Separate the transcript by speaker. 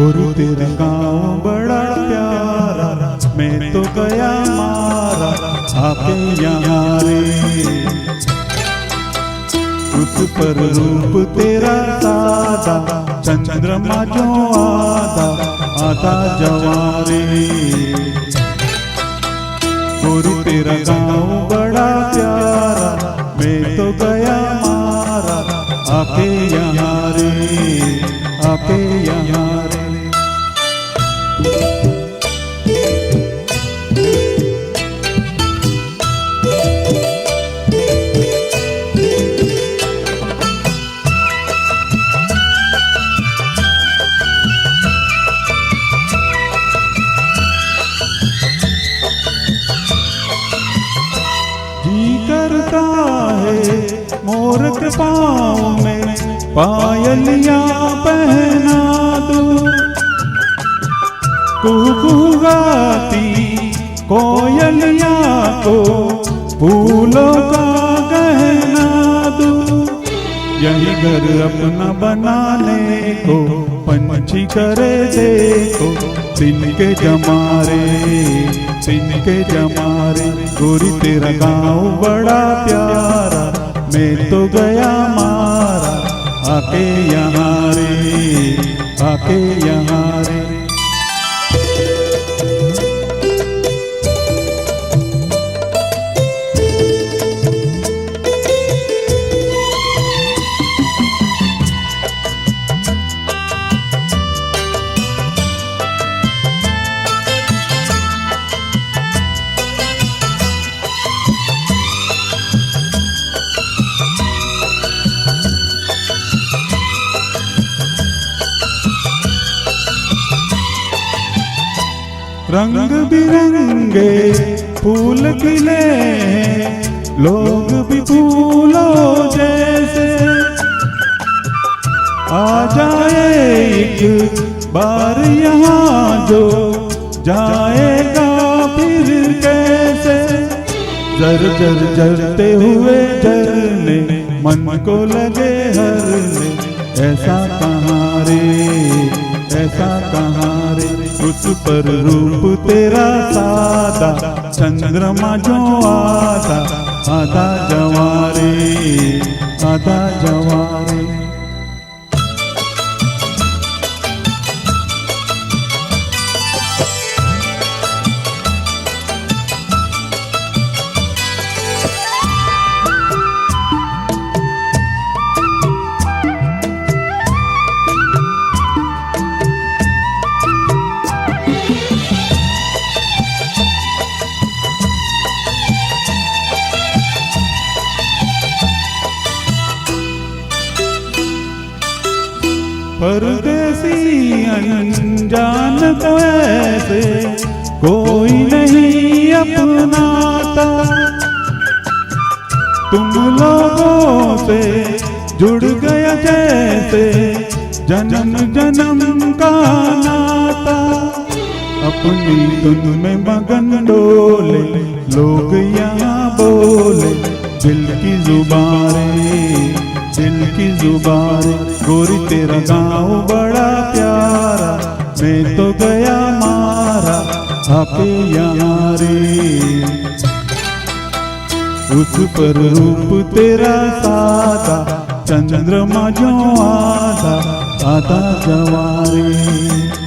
Speaker 1: गोरी तेरा गाँव बड़ा प्यारा, मैं तो गया मारा आके यहाँ रे। उस पर रूप तेरा सादा, चंद्रमा जो आधा आधा जवारे। गोरी तेरा गाँव बड़ा प्यारा, मैं तो गया मारा आके यहाँ रे, आके यहाँ रे। जी करता है मोर के पाँव में पायलियाँ पहना दूं, कुहू गाती कोयलियाँ को फूलों का गहना दूं। यही घर अपना बनाने को पंछी करे देखो, दिन के जमारे, दिन के जमारे। गोरी तेरा गाँव बड़ा प्यारा, मैं तो गया मारा आके यहाँ रे, आके यहाँ रे। रंग बिरंगे फूल खिले हैं, लोग भी फूलों जैसे। आ जाए एक बार यहाँ जो, जाएगा फिर कैसे। जर जर जरते हुए झरने मन को लगे हरने, ऐसा कहाँ रे, ऐसा कहाँ रे। उस पर रूप तेरा सादा, चंद्रमा जो आधा आधा जवारे, आधा जवारे। परदेसी अनजान को ऐसे कोई नहीं अपनाता, तुम लोगों से जुड़ गया जैसे जन्म जन्म का नाता। अपनी धुन में मगन डोले लोग यहाँ बोले, दिल की जुबानें, दिल की जुबानें। गोरी तेरा गाँव बड़ा प्यारा, मैं तो गया मारा आके यहाँ रे। उस पर रूप तेरा सादा, चंद्रमा जो आधा आधा जवारे।